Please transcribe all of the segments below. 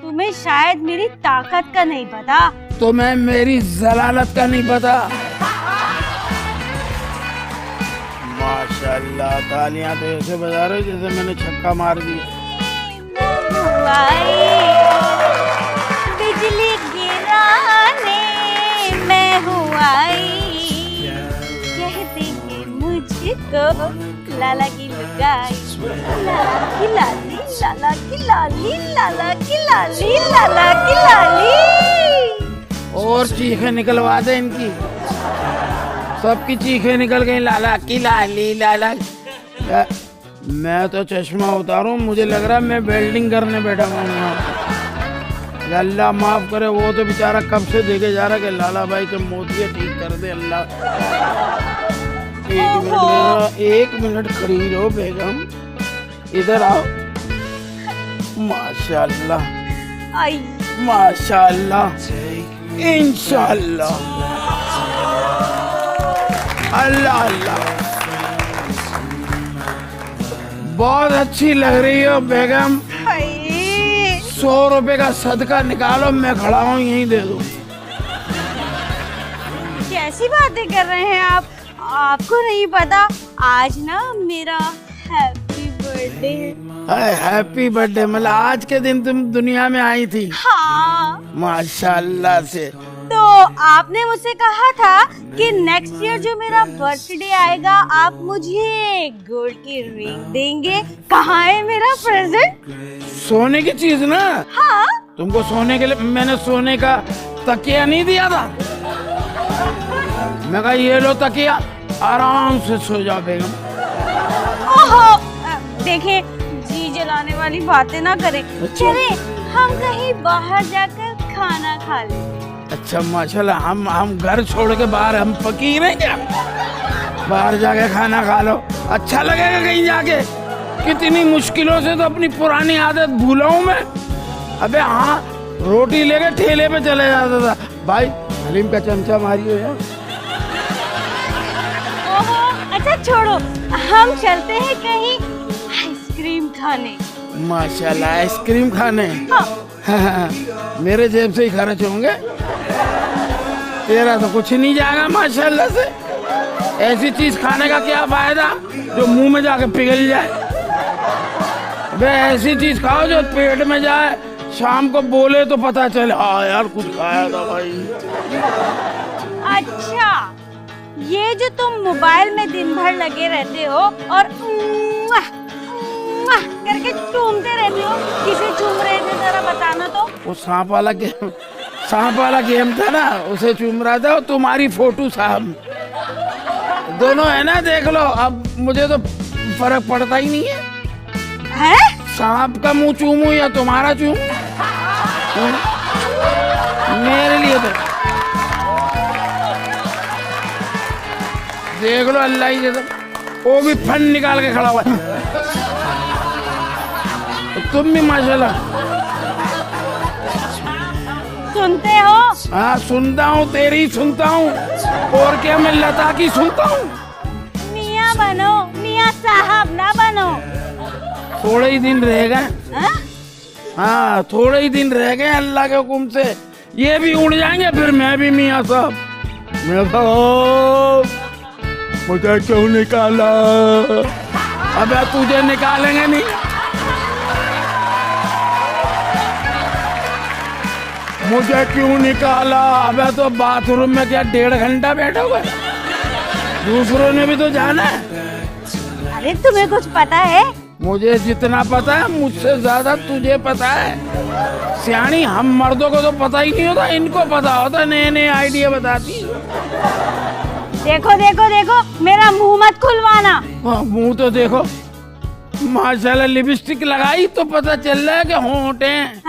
तुम्हें शायद मेरी ताकत का नहीं पता। तुम्हें मेरी जलालत का नहीं पता। माशाल्लाह, तालियां तो ऐसे बजा रहे हो जैसे मैंने छक्का मार दिया। बिजली गिराने मैं हूँ आई, कह देंगे मुझको लाला की लुगाई, लाला की लाली, लाला की लाली, लाला की लाली, लाला की लाली। और चीखें निकलवा दे इनकी, सबकी चीखें निकल गई। लाला की लाली, लाला। मैं तो चश्मा उतारूं, मुझे लग रहा है मैं वेल्डिंग करने बैठा हूँ। अल्लाह माफ करे, वो तो बेचारा कब से देखे जा रहा कि लाला भाई के मोतिया ठीक कर दे अल्लाह। एक मिनट खड़ी रहो बेगम, इधर आओ। माशाल्लाह माशाल्लाह, इंशाल्लाह, अल्लाह अल्लाह। बहुत अच्छी लग रही हो बेगम। 100 रुपए का सदका निकालो, मैं खड़ा हूँ यहीं दे दूँ। कैसी बातें कर रहे हैं आप? आपको नहीं पता आज ना मेरा हैप्पी बर्थडे। Happy birthday? मतलब आज के दिन तुम दुनिया में आई थी? हाँ। माशाल्लाह से। तो आपने मुझसे कहा था कि नेक्स्ट ईयर जो मेरा बर्थडे आएगा आप मुझे गोल्ड की रिंग देंगे। कहाँ है मेरा प्रेजेंट? सोने की चीज ना? हाँ। तुमको सोने के लिए मैंने सोने का तकिया नहीं दिया था? मैं कहा ये लो तकिया, आराम से सो जा बेगम। ओहो, देखे जी जलाने वाली बातें ना करें। चले हम कहीं बाहर जाकर खाना खा लें। अच्छा माशाल्लाह, हम घर छोड़ के बाहर, हम फकीर हैं क्या? बाहर जाके खाना खा लो, अच्छा लगेगा कहीं जाके। कितनी मुश्किलों से तो अपनी पुरानी आदत भूला हूँ मैं। अबे हाँ, रोटी लेके ठेले पे चले जाता था। भाई हलीम का चमचा मारियो यार। ओहो, अच्छा छोड़ो, हम चलते हैं कहीं आइसक्रीम खाने। माशाल्लाह, आइसक्रीम खाने? हाँ। मेरे जेब से ही खर्च होंगे, तेरा तो कुछ नहीं जाएगा माशाल्लाह से। ऐसी चीज खाने का क्या फायदा जो मुंह में जाके पिघल जाए। बे ऐसी चीज खाओ जो पेट में जाए, शाम को बोले तो पता चले हाँ यार कुछ खाया था भाई। अच्छा, ये जो तुम मोबाइल में दिन भर लगे रहते हो और करके चूमते रहते हो, किसे चूम रहे थे जरा बताना तो। वो सांप वाला गेम था ना, उसे चूम रहा था। तुम्हारी फोटो साहब दोनों है ना, देख लो। अब मुझे तो फर्क पड़ता ही नहीं है, सांप का मुंह चूमू या तुम्हारा चूम। मेरे लिए तो देख लो, अल्लाह ही जैसा। वो भी फन निकाल के खड़ा हुआ है। तुम भी माशाल्लाह सुनते हो? हाँ सुनता हूँ, तेरी सुनता हूँ, और क्या मैं लता की सुनता हूँ। मियाँ बनो, मियाँ साहब ना बनो। थोड़े ही दिन रह गए। हाँ थोड़े ही दिन रह गए अल्लाह के हुक्म से, ये भी उड़ जाएंगे, फिर मैं भी मियाँ साहब। मैं मुझे क्यों निकाला? अबे तुझे निकालेंगे नहीं। मुझे क्यों निकाला? अबे तो बाथरूम में क्या 1.5 घंटा बैठे हुए? दूसरों ने भी तो जाना है। अरे तुम्हें कुछ पता है? मुझे जितना पता है मुझसे ज्यादा तुझे पता है। सियानी, हम मर्दों को तो पता ही नहीं होता, इनको पता होता, नए नए आइडिया बताती। देखो देखो देखो, मेरा मुंह मत खुलवाना। हाँ मुंह तो देखो, माशाल्लाह लिपस्टिक लगाई तो पता चल रहा है कि होंठ हैं।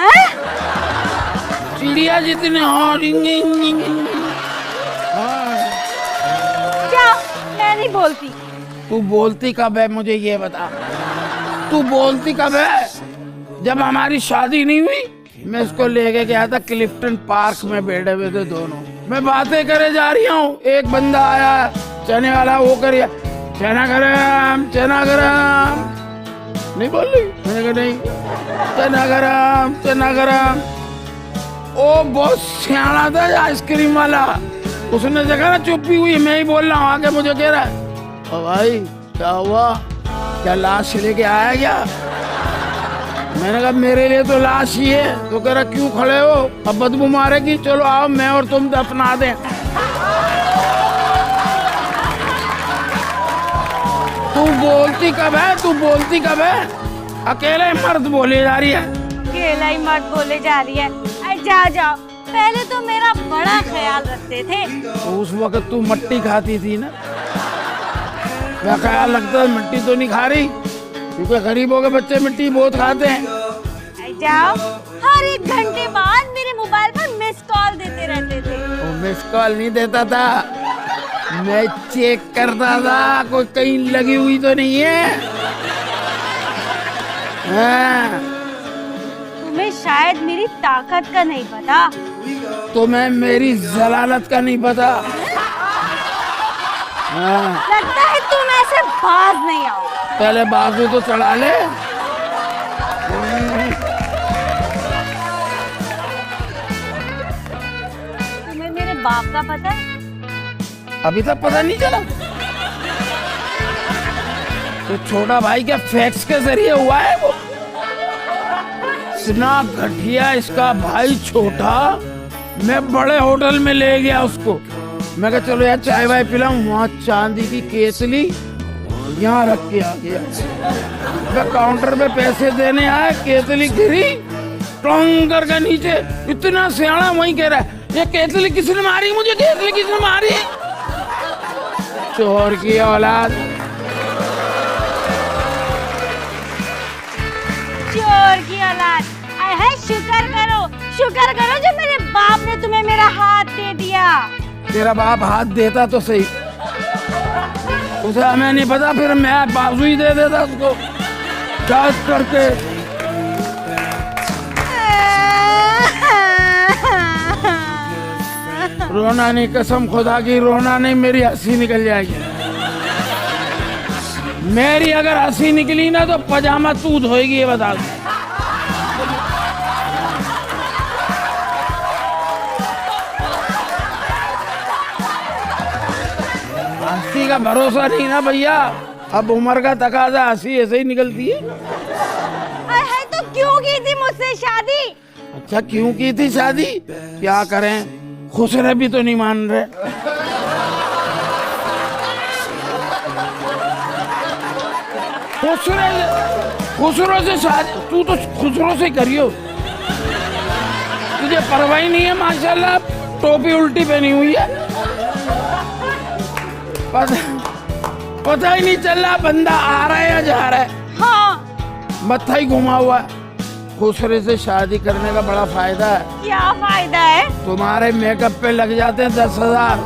चिड़िया जितने होंठ। क्या? मैं नहीं बोलती। तू बोलती कब है मुझे ये बता? तू बोलती कब है? जब हमारी शादी नहीं हुई, मैं इसको लेके गया था क्लिफ्टन पार्क में, बैठे हुए थे दोनों, मैं बातें करे जा रही हूँ। एक बंदा आया चने वाला, वो करिए चना गरम चना गरम। नहीं बोल रही? मैंने कहा नहीं। चना गरम। ओ बहुत सियाना था आइसक्रीम वाला, उसने देखा ना चुप्पी हुई, मैं ही बोल रहा हूँ, आगे मुझे कह रहा है ओ भाई क्या हुआ, क्या लाश लेके आया क्या? मैंने कहा मेरे लिए तो लाश ही है। तो कह रहा क्यों खड़े हो, अब बदबू मारेगी, चलो आओ मैं और तुम दफना दें। तू बोलती कब है? अकेले मर्द बोले जा रही है। अकेला ही मर्द बोले जा रही है। अरे जाओ, पहले तो मेरा बड़ा ख्याल रखते थे। तो उस वक्त तू मट्टी खाती थी ना, क्या ख्याल लगता है? मिट्टी तो नहीं खा रही, क्योंकि गरीबों के बच्चे मिट्टी बहुत खाते हैं। अरे जाओ, हर 1 घंटे बाद मेरे मोबाइल पर मिस कॉल देते रहते थे। वो मिस कॉल नहीं देता था, मैं चेक करता था कोई कहीं लगी हुई तो नहीं है। हाँ। तुम्हें शायद मेरी ताकत का नहीं पता, तुम्हें मेरी जलालत का नहीं पता। हाँ। लगता है तुम ऐसे बाज नहीं आओ। पहले बाजू तो चढ़ा ले। तुम्हें मेरे बाप का पता है? अभी तक पता नहीं चला? तो छोटा भाई क्या फैक्स के जरिए हुआ है वो? इतना घटिया इसका भाई छोटा, मैं बड़े होटल में ले गया उसको। मैं कहा चलो यार चाय वाय पिलाऊं, वहाँ चांदी की केतली यहाँ रख के आ गया। मैं काउंटर पे पैसे देने आया, केतली गिरी टोंग करके नीचे। इतना सियाना वहीं कह रहा है ये केतली किसने मारी, मुझे केतली किसने मारी? चोर की औलाद। चोर की औलाद। आए है, शुक्र करो जो मेरे बाप ने तुम्हें मेरा हाथ दे दिया। तेरा बाप हाथ देता तो सही, उसे हमें नहीं पता, फिर मैं बाजू ही दे देता उसको चार्ज करके। रोना नहीं, कसम खुदा की रोना नहीं, मेरी हंसी निकल जाएगी। मेरी अगर हंसी निकली ना तो पजामा तू धोएगी, ये बता दो। हंसी का भरोसा नहीं ना भैया, अब उम्र का तकाजा, हंसी ऐसे ही निकलती है। है तो क्यों की थी मुझसे शादी? अच्छा क्यों की थी शादी? क्या करें, खुसरे भी तो नहीं मान रहे। खुसरों से शादी, तू तो खुसरों से करियो, तुझे परवाही नहीं है माशाल्लाह, टोपी उल्टी पहनी हुई है, पता ही नहीं चल रहा बंदा आ रहा है या जा रहा है। हाँ, मत्था ही घुमा हुआ है। खुसरे से शादी करने का बड़ा फायदा है। क्या फायदा है? तुम्हारे मेकअप पे लग जाते हैं 10,000,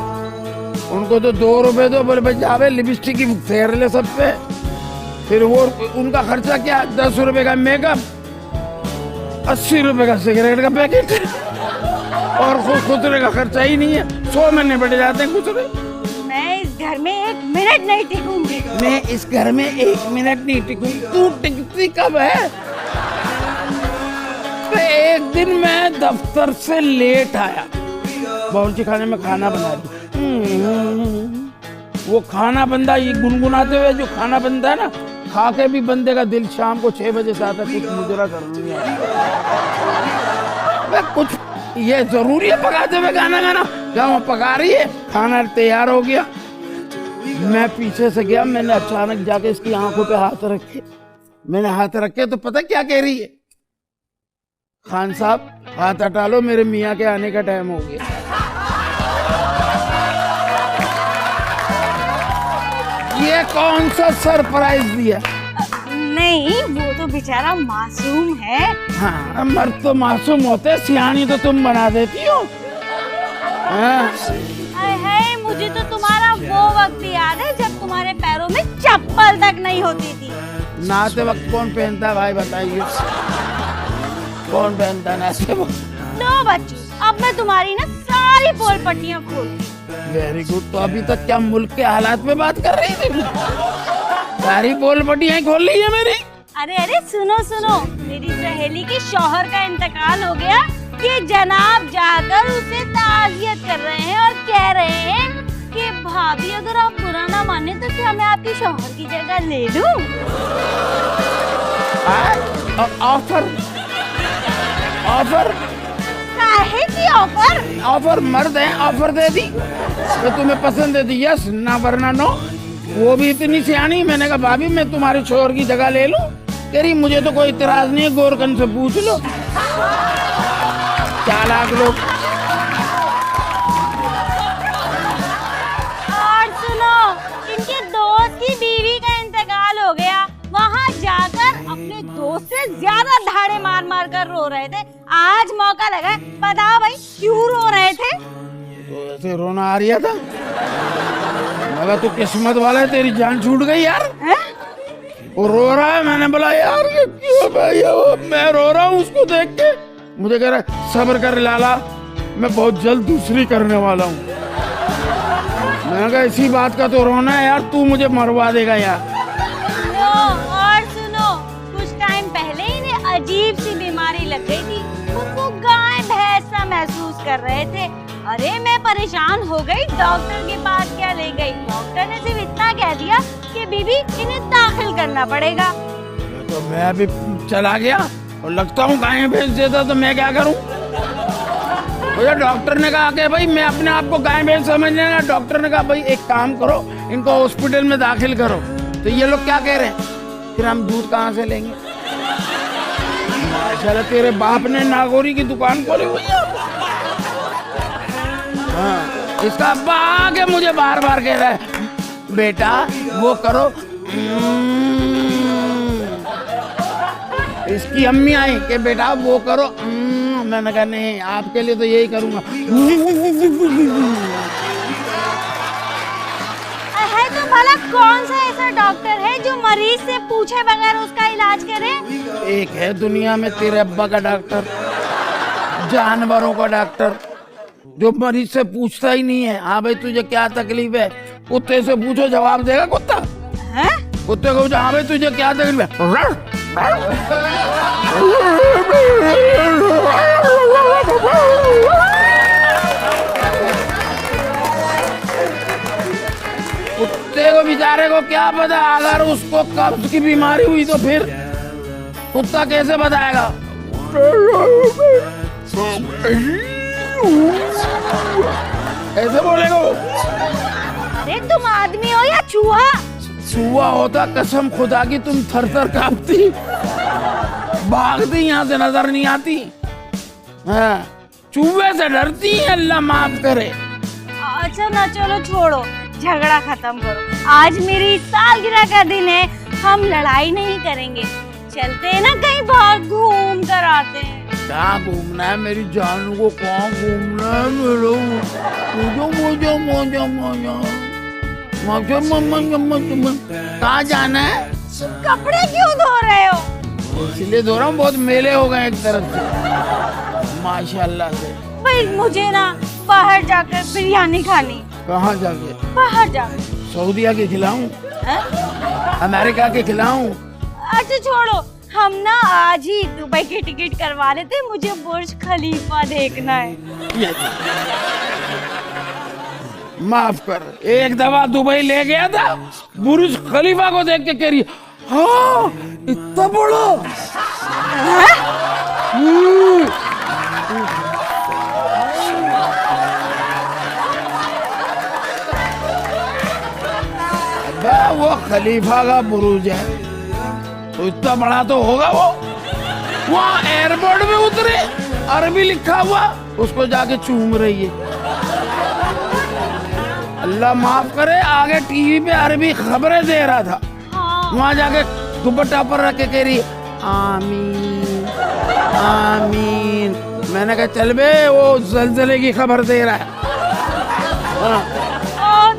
उनको तो 2 रुपए दो, बोले भाई जावे लिपस्टिक की फेर ले सब पे, फिर वो उनका खर्चा क्या, 10 रुपए का मेकअप, 80 रुपए का सिगरेट का पैकेट, और खुसरे का खर्चा ही नहीं है। 100 महीने बैठ जाते हैं खुसरे। मैं इस घर में 1 मिनट नहीं टिकूंगी। मैं इस घर में 1 मिनट नहीं टिकूंगी। तू टिकती कब है? तो एक दिन मैं दफ्तर से लेट आया, बावर्ची खाने में खाना बना दी। वो खाना बंदा ये गुनगुनाते हुए जो खाना बनता है ना, खा के भी बंदे का दिल शाम को 6 बजे से आता, कुछ मुजरा कर लूंगा। कुछ ये जरूरी है पकाते हुए गाना गाना? क्या वो पका रही है, खाना तैयार हो गया, मैं पीछे से गया, मैंने अचानक जाके इसकी आंखों पे हाथ रखे। मैंने हाथ रखे तो पता क्या कह रही है, खान साहब हाथ हटा लो, मेरे मियाँ के आने का टाइम हो गया। ये कौन सा सरप्राइज दिया? नहीं, वो तो बेचारा मासूम है। हाँ, मर्द तो मासूम होते, सियानी तो तुम बना देती हो। हाँ। है, मुझे तो तुम्हारा वो वक्त याद है जब तुम्हारे पैरों में चप्पल तक नहीं होती थी। नहाते वक्त कौन पहनता है भाई, बताइए कौन पहनता है नहाते वक्त? लो बच्ची, अब मैं तुम्हारी ना सारी पोल पट्टियाँ खोल। Very good. तो अभी तक क्या मुल्क के हालात में बात कर रही थी? सारी पोल पट्टियाँ खोल ली है मेरी। अरे अरे सुनो सुनो, मेरी सहेली के शौहर का इंतकाल हो गया कि जनाब जाकर उसे ताज़ियत कर रहे हैं और कह रहे हैं कि भाभी अगर आप बुरा ना माने तो क्या मैं आपके शौहर की जगह ले लूं? ऑफर ऑफर काहे की ऑफर? ऑफर मर्द है, ऑफर दे दी तो तुम्हें पसंद है दी यस, ना वरना नो। वो भी इतनी सियानी, मैंने कहा भाभी मैं तुम्हारे शोहर की जगह ले लूं? कह रही मुझे तो कोई इतराज नहीं है, गोरकन से पूछ लो। चालाक लोग। और सुनो, इनके दोस्त की बीवी का इंतकाल हो गया, वहाँ जाकर अपने दोस्त से ज्यादा धाड़े मार मार कर रो रहे थे। आज मौका लगा, बताओ भाई क्यों रो रहे थे? तो ऐसे रोना आ रहा था, मगर तू किस्मत वाला है, तेरी जान छूट गई यार। है? वो रो रहा है, मैंने बोला यार ये क्यों भाई, मैं रो रहा हूँ उसको देख के। मुझे कह रहा है सब्र कर लाला, मैं बहुत जल्द दूसरी करने वाला हूँ। मैंने कहा इसी बात का तो रोना है यार, तू मुझे मरवा देगा यार। और सुनो, कुछ टाइम पहले इन्हें अजीब सी बीमारी लग गई थी, उनको गाय भैंस सा महसूस कर रहे थे। अरे मैं परेशान हो गई, डॉक्टर के पास क्या ले गई। डॉक्टर ने सिर्फ इतना कह दिया कि बीबी इन्हें दाखिल करना पड़ेगा। तो मैं अभी चला गया और लगता हूँ गाय भैंस देता तो मैं क्या करूँ? मुझे डॉक्टर ने कहा कि भाई मैं अपने आप को गाय भैंस समझ लेना। डॉक्टर ने कहा भाई एक काम करो, इनको हॉस्पिटल में दाखिल करो। तो ये लोग क्या कह रहे हैं, फिर हम दूध कहाँ से लेंगे? माशाल्लाह तेरे बाप ने नागौरी की दुकान खोली हुई है। हाँ, इसका अब्बा आके मुझे बार बार कह रहा है बेटा वो करो। इसकी अम्मी आई कि बेटा वो करो। मैंने कहा नहीं, आपके लिए तो यही करूंगा। है तो भला कौन सा ऐसा डॉक्टर है जो मरीज से पूछे बगैर उसका इलाज करे? एक है दुनिया में तेरे अब्बा का डॉक्टर, जानवरों का डॉक्टर, जो मरीज से पूछता ही नहीं है हाँ भाई तुझे क्या तकलीफ है। कुत्ते से पूछो जवाब देगा कुत्ता? है? कुत्ते को पूछो हाँ भाई तुझे क्या तकलीफ है, कुत्ते को बेचारे को क्या पता, अगर उसको कब्ज की बीमारी हुई तो फिर कुत्ता कैसे बताएगा? ऐसे बोलेगा वो। अरे तुम आदमी हो या चूहा? चूहा होता कसम खुदा की तुम थर थर कांपती, भागती, यहाँ से नजर नहीं आती। हाँ, चूहे से डरती है, अल्लाह माफ करे। अच्छा ना, चलो छोड़ो, झगड़ा खत्म करो। आज मेरी सालगिरह का दिन है, हम लड़ाई नहीं करेंगे। चलते हैं ना कहीं बाहर घूम कर आते हैं। कहाँ घूमना है मेरी जान को, कहाँ घूमना है मेरे? मुझे मुझे कहाँ जाना है? कपड़े क्यों धो रहे हो? इसलिए धो रहा हूँ, बहुत मेले हो गए एक तरफ से माशाल्लाह से। भाई मुझे ना बाहर जाकर बिरयानी खानी। कहाँ जाके? बाहर जाकर। सऊदीया के खिलाऊं? अमेरिका के खिलाऊं? अच्छा छोड़ो, हम ना आज ही दुबई की टिकट करवा लेते, मुझे बुर्ज खलीफा देखना है। माफ कर, एक दफा दुबई ले गया था, बुर्ज खलीफा को देख के कह रही हाँ इतना बड़ा। वो खलीफा का बुरुज है तो इतना बड़ा तो होगा वो। वहाँ एयरपोर्ट में उतरे, अरबी लिखा हुआ, उसको जाके चूम रही है। अल्लाह माफ करे, आगे टीवी पे अरबी खबरें दे रहा था। हाँ। वहाँ जाके दुपट्टा पर रख के कह रही आमीन आमीन। मैंने कहा चल बे, वो जलजले की खबर दे रहा है।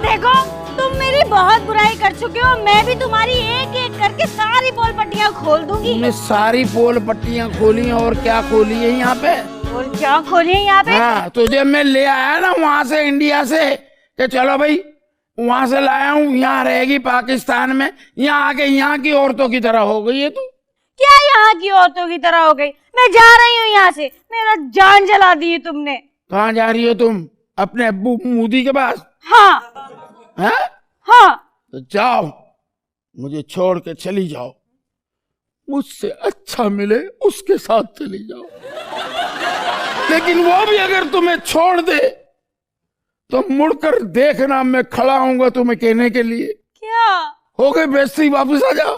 देखो तुम मेरी बहुत बुराई कर चुके हो, मैं भी तुम्हारी एक एक करके सारी पोल पट्टियाँ खोल दूंगी। तुमने सारी पोल पट्टियाँ खोली और क्या खोली है यहाँ पे? और क्या खोली है यहाँ पे? हाँ, तुझे मैं ले आया ना वहाँ से, इंडिया से, कि चलो भाई वहाँ से लाया हूँ, यहाँ रहेगी पाकिस्तान में, यहाँ आके यहाँ की औरतों की तरह हो गई है तू। क्या यहाँ की औरतों की तरह हो गई? मैं जा रही हूँ यहाँ से, मेरा जान जला दी तुमने। कहाँ जा रही हो तुम? अपने अब्बू मोदी के पास? हाँ हैं? हाँ। तो जाओ, मुझे छोड़ के चली जाओ। मुझसे अच्छा मिले उसके साथ चली जाओ, लेकिन वो भी अगर तुम्हें छोड़ दे तो मुड़कर देखना, मैं खड़ा हूंगा तुम्हें कहने के लिए। क्या? हो गई बेइज्जती, वापस आ जाओ।